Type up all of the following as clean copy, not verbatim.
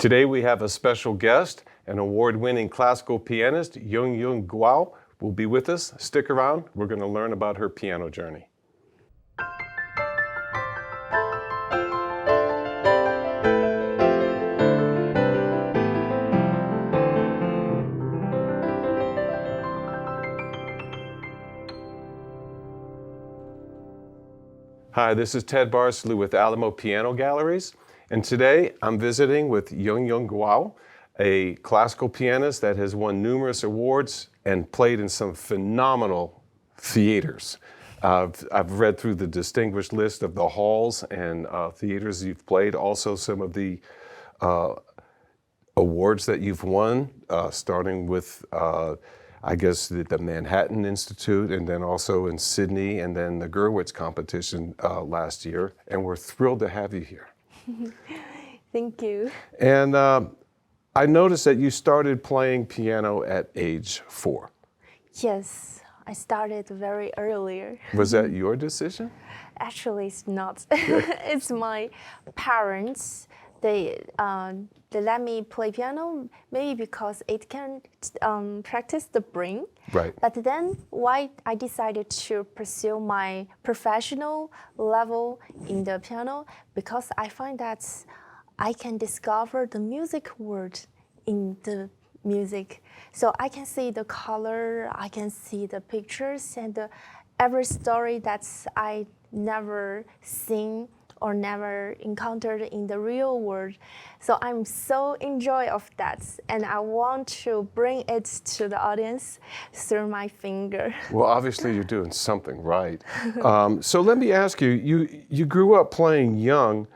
Today we have a special guest, an award-winning classical pianist, Yunyung Guo, will be with us. Stick around, we're going to learn about her piano journey. Hi, this is Ted Barsley with Alamo Piano Galleries, and today I'm visiting with Yunyung Guo, a classical pianist that has won numerous awards and played in some phenomenal theaters. I've read through the distinguished list of the halls and theaters you've played, also some of the awards that you've won, starting with I guess the Manhattan Institute, and then also in Sydney, and then the Gurwitz competition last year. And we're thrilled to have you here. Thank you. And I noticed that you started playing piano at age 4. Yes, I started very earlier. Was that your decision? Actually, it's not. It's my parents. They let me play piano, maybe because it can practice the brain. Right. But then why I decided to pursue my professional level in the piano, because I find that I can discover the music world in the music. So I can see the color, I can see the pictures, and every story that I never seen or never encountered in the real world. So I'm so enjoy of that, and I want to bring it to the audience through my finger. Well, obviously you're doing something right. So let me ask you, you grew up playing young.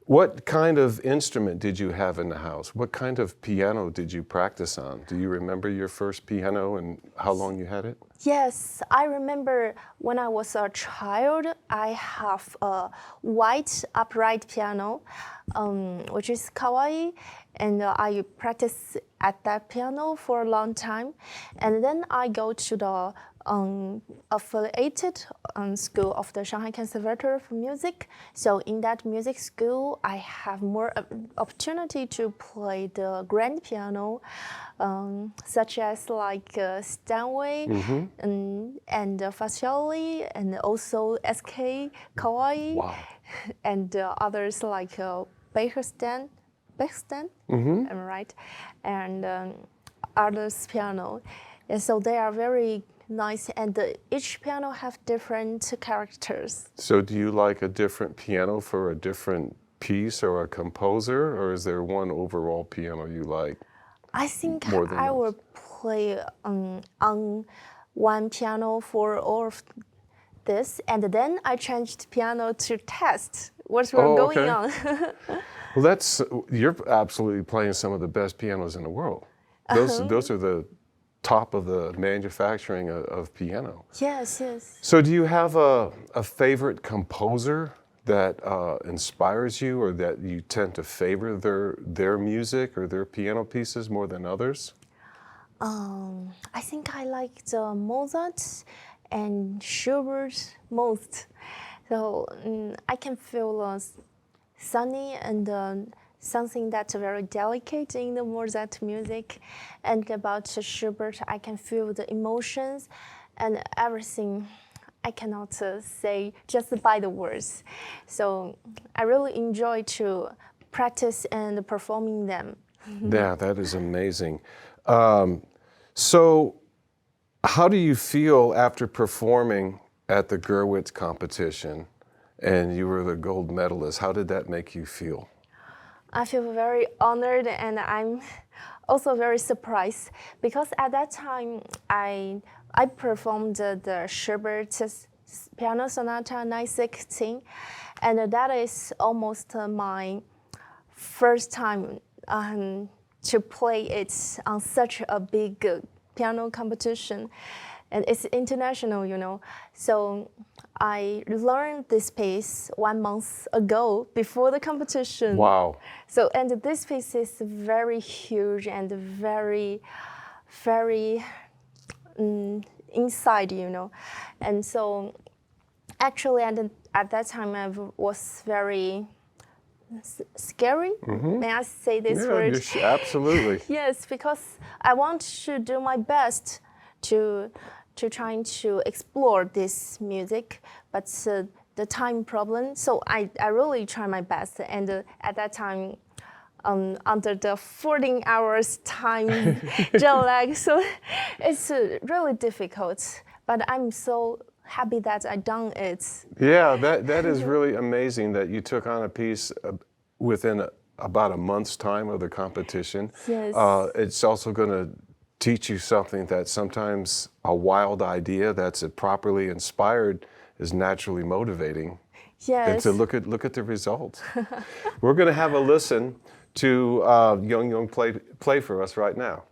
What kind of instrument did you have in the house? What kind of piano did you practice on? Do you remember your first piano and how long you had it? Yes, I remember when I was a child, I have a white upright piano, which is Kawai, and I practiced at that piano for a long time. And then I go to the affiliated school of the Shanghai Conservatory for Music. So in that music school, I have more opportunity to play the grand piano, such as like Steinway and Fascioli, and also SK Kawai, Wow. and others like Bechstein, am I right? And others piano. And so they are very nice, and each piano have different characters. So do you like a different piano for a different piece or a composer, or is there one overall piano you like? I think more than I most? will play on one piano for all of this, and then I changed piano to test what we're going on. Well, you're absolutely playing some of the best pianos in the world. Those are the top of the manufacturing of piano. Yes, yes. So do you have a favorite composer that inspires you, or that you tend to favor their music or their piano pieces more than others? I think I like the Mozart and Schubert most. So I can feel sunny and something that's very delicate in the Mozart music. And about Schubert, I can feel the emotions and everything I cannot say just by the words. So I really enjoy to practice and performing them. Yeah, that is amazing. So how do you feel after performing at the Gurwitz competition and you were the gold medalist? How did that make you feel? I feel very honored, and I'm also very surprised, because at that time I performed the Schubert Piano Sonata 916, and that is almost my first time to play it on such a big piano competition, and it's international, you know. So I learned this piece 1 month ago before the competition. Wow. So, and this piece is very huge and very, very inside, you know. And so actually at that time I was very scary. May I say this Yeah, word? absolutely. Yes, because I want to do my best to trying to explore this music, but the time problem. So I really try my best, and at that time, under the 14 hours time jet lag, so it's really difficult. But I'm so happy that I done it. Yeah, that is really amazing that you took on a piece within about a month's time of the competition. Yes. It's also going to teach you something that sometimes a wild idea that's properly inspired is naturally motivating. Yes. And to look at the results. We're going to have a listen to Yunyung play for us right now.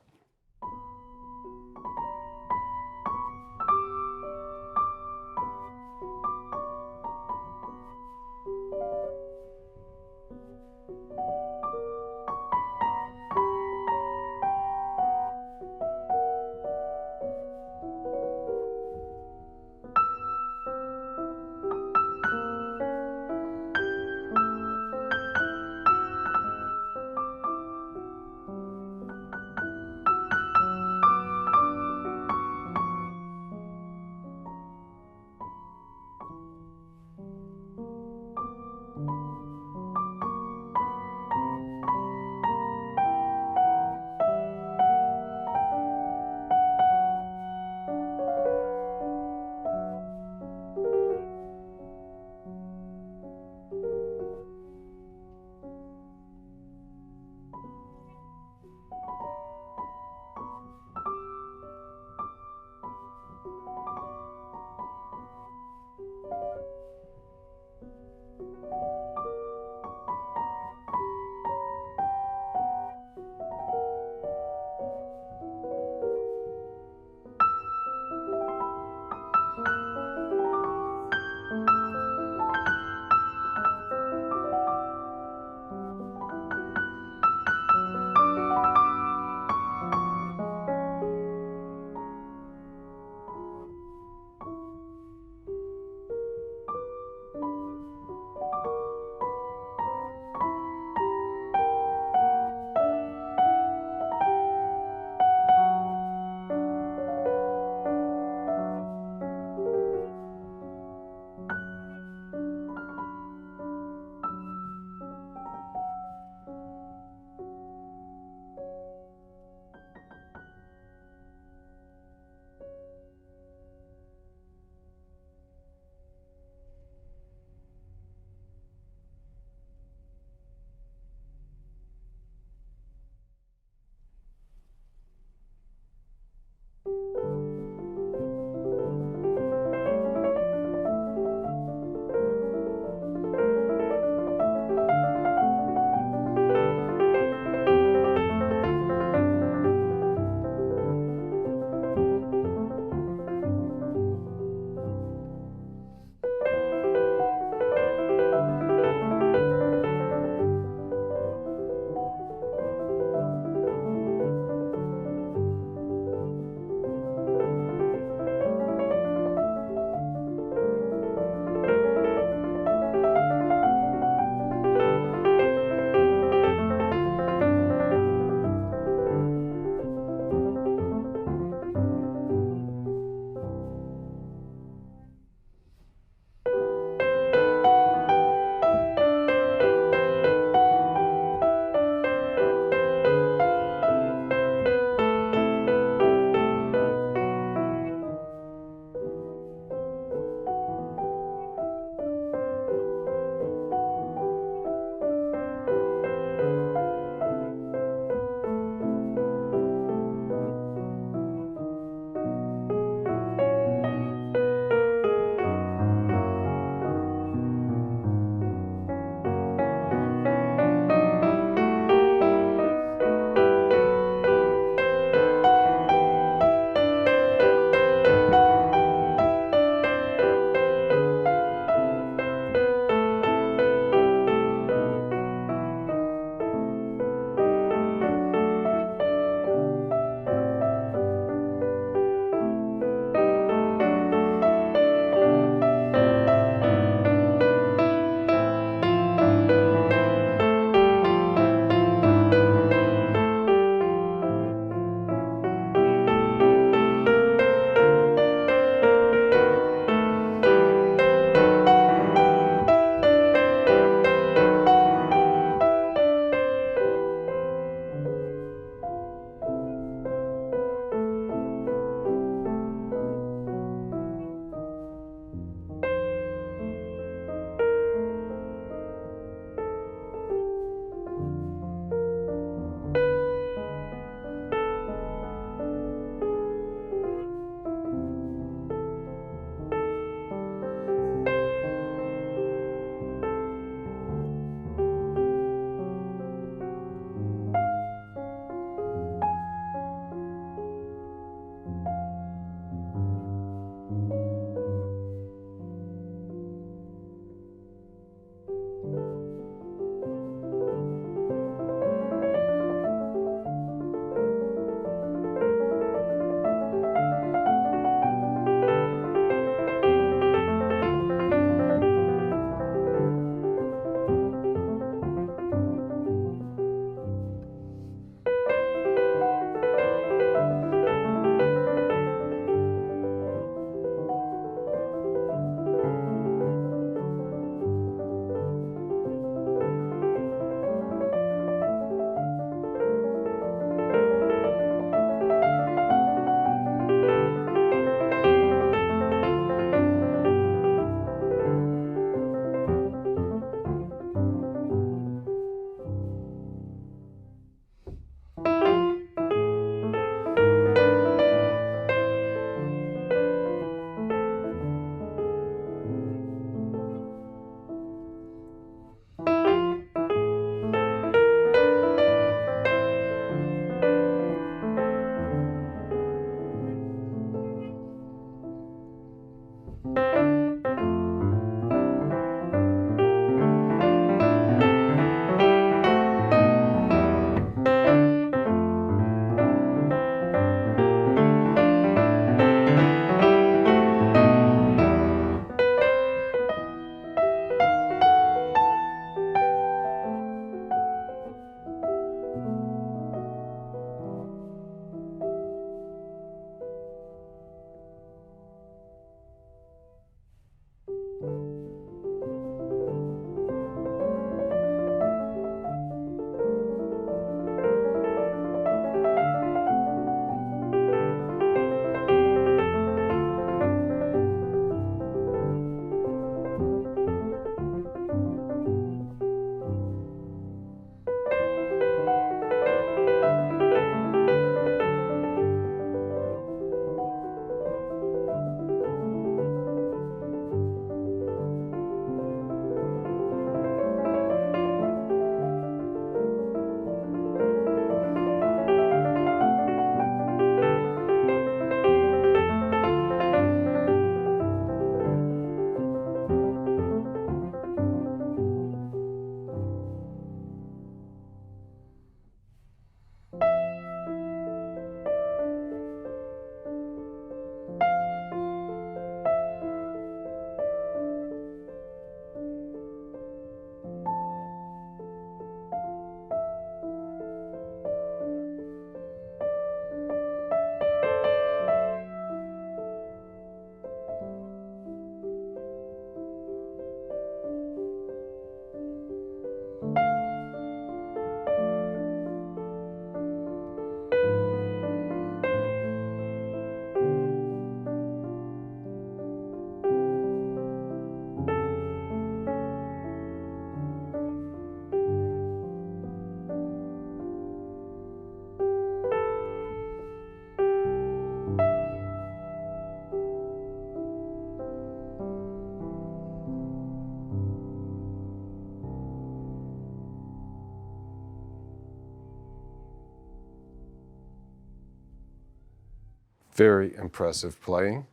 very impressive playing.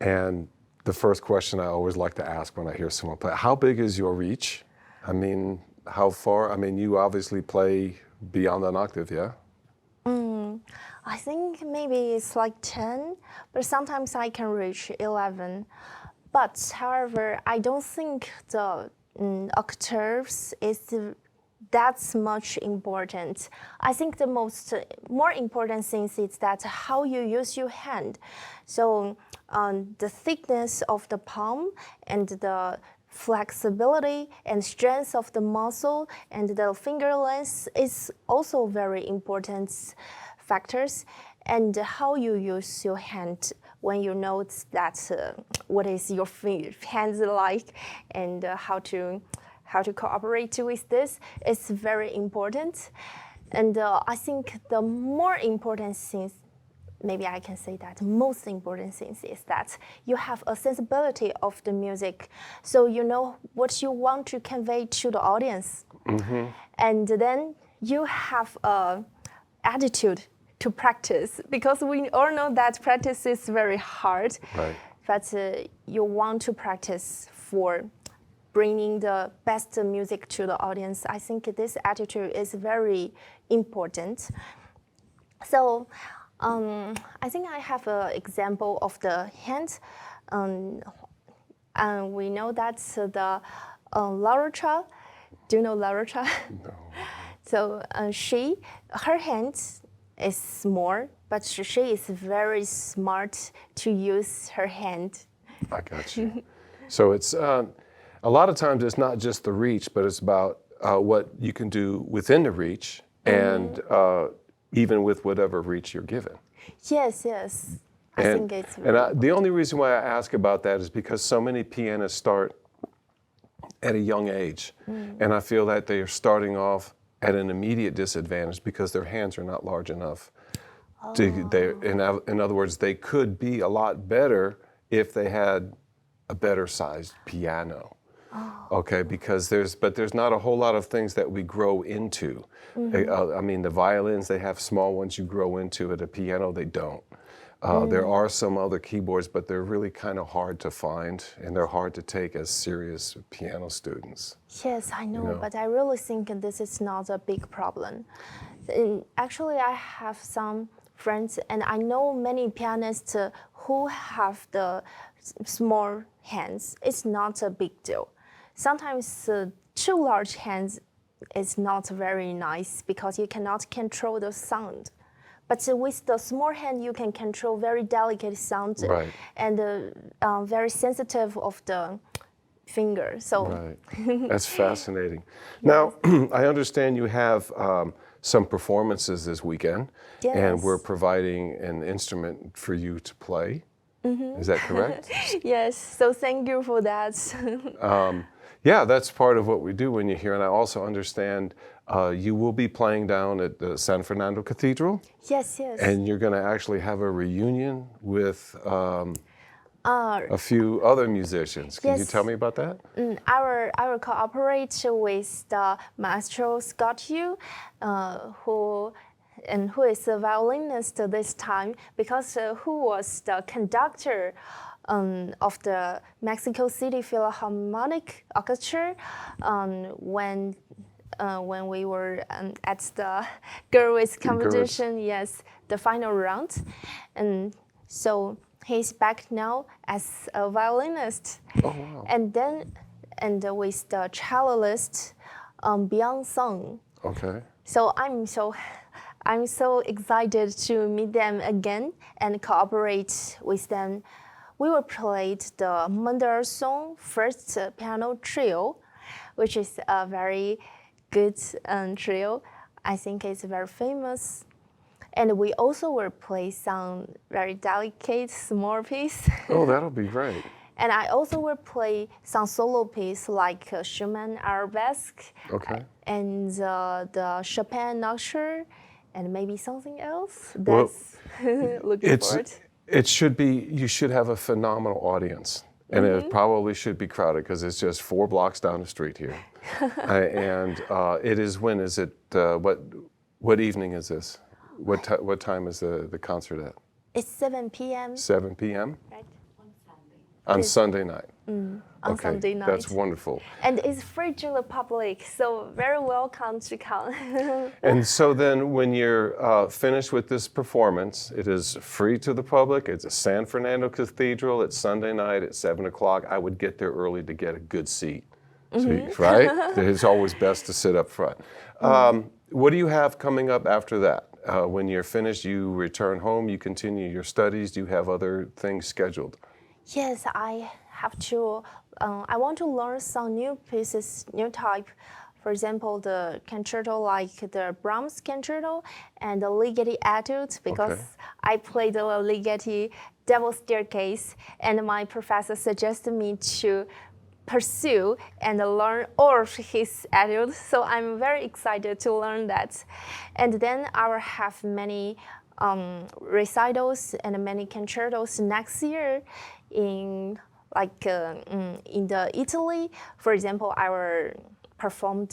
And the first question I always like to ask when I hear someone play, how big is your reach? I mean, how far? I mean, you obviously play beyond an octave, yeah? I think maybe it's like 10, but sometimes I can reach 11. But however, I don't think the octaves is that's much important. I think the more important thing is that how you use your hand. So the thickness of the palm and the flexibility and strength of the muscle and the finger length is also very important factors. And how you use your hand when you know that what is your hands like and how to cooperate with this is very important. And I think the more important thing, maybe I can say that most important thing is that you have a sensibility of the music, so you know what you want to convey to the audience. And then you have a attitude to practice, because we all know that practice is very hard. Right. But you want to practice for bringing the best music to the audience. I think this attitude is very important. So I think I have an example of the hand. And we know that the Laura Cha. Do you know Laura Cha? No. So her hand is small, but she is very smart to use her hand. I got you. So it's a lot of times it's not just the reach, but it's about what you can do within the reach and even with whatever reach you're given. Yes. I think it's the only reason why I ask about that is because so many pianists start at a young age, and I feel that they are starting off at an immediate disadvantage because their hands are not large enough. In other words, they could be a lot better if they had a better sized piano. Okay, because there's not a whole lot of things that we grow into. I mean, the violins, they have small ones you grow into. At a piano, they don't. There are some other keyboards, but they're really kind of hard to find, and they're hard to take as serious piano students. Yes, I know, but I really think this is not a big problem. Actually, I have some friends, and I know many pianists who have the small hands. It's not a big deal. Sometimes too large hands is not very nice because you cannot control the sound. But with the small hand, you can control very delicate sound and very sensitive of the finger. So right. That's fascinating. Now, I understand you have some performances this weekend, and we're providing an instrument for you to play. Is that correct? Yes, so thank you for that. Yeah, that's part of what we do when you're here. And I also understand you will be playing down at the San Fernando Cathedral. Yes. And you're going to actually have a reunion with a few other musicians. Can you tell me about that? I will cooperate with the Maestro Scott Yu, who is a violinist this time, because who was the conductor of the Mexico City Philharmonic Orchestra when we were at the Gurwitz competition, the final round. And so he's back now as a violinist. Oh, wow. And with the cellist Byung Sung. Okay. So I'm so excited to meet them again and cooperate with them. We will play the Mendelssohn First Piano Trio, which is a very good trio. I think it's very famous. And we also will play some very delicate small piece. Oh, that'll be great. And I also will play some solo piece like Schumann Arabesque and the Chopin Nocturne, and maybe something else. That's looking forward. You should have a phenomenal audience. And it probably should be crowded because it's just 4 blocks down the street here. And it is, when is it, what evening is this? What time is the concert at? It's 7 p.m. 7 p.m. right? on Sunday night. On Okay, Sunday night. that's wonderful. And it's free to the public, so very welcome to come. And so then when you're finished with this performance, it is free to the public. It's at San Fernando Cathedral. It's Sunday night at 7 o'clock. I would get there early to get a good seat, right? It's always best to sit up front. What do you have coming up after that? When you're finished, you return home, you continue your studies. Do you have other things scheduled? Yes, I have to. I want to learn some new pieces, new type. For example, the concerto, like the Brahms concerto and the Ligeti Etude, because I played the Ligeti Devil Staircase, and my professor suggested me to pursue and learn all of his etudes. So I'm very excited to learn that. And then I will have many recitals and many concertos next year in the Italy. For example, I will perform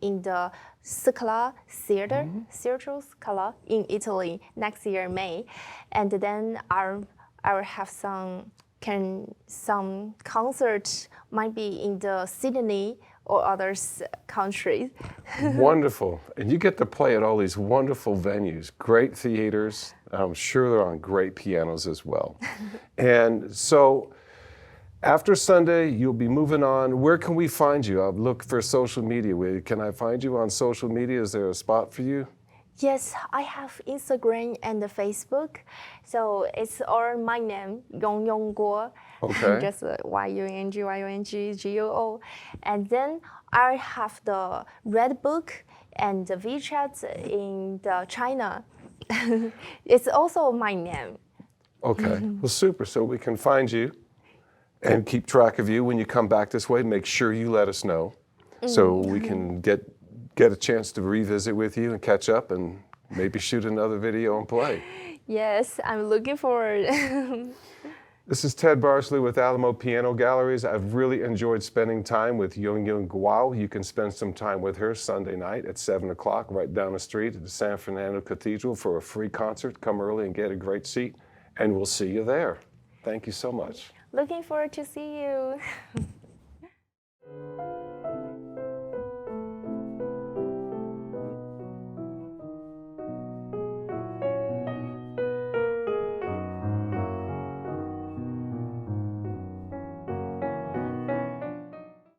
in the Scala Theater, Theatre Scala in Italy next year May, and then I will have some concerts might be in the Sydney or other countries. Wonderful. And you get to play at all these wonderful venues, great theaters. I'm sure they're on great pianos as well. And so after Sunday, you'll be moving on. Where can we find you? I'll look for social media. Can I find you on social media? Is there a spot for you? Yes, I have Instagram and Facebook. So it's all my name, Yunyung Guo. Okay. Just Yunyung, And then I have the Red Book and the WeChat in China. It's also my name. Okay. Well, super. So we can find you and keep track of you when you come back this way. Make sure you let us know so we can get a chance to revisit with you and catch up and maybe shoot another video and play. Yes, I'm looking forward. This is Ted Barsley with Alamo Piano Galleries. I've really enjoyed spending time with Yunyung Guo. You can spend some time with her Sunday night at 7 o'clock right down the street at the San Fernando Cathedral for a free concert. Come early and get a great seat, and we'll see you there. Thank you so much. Looking forward to see you.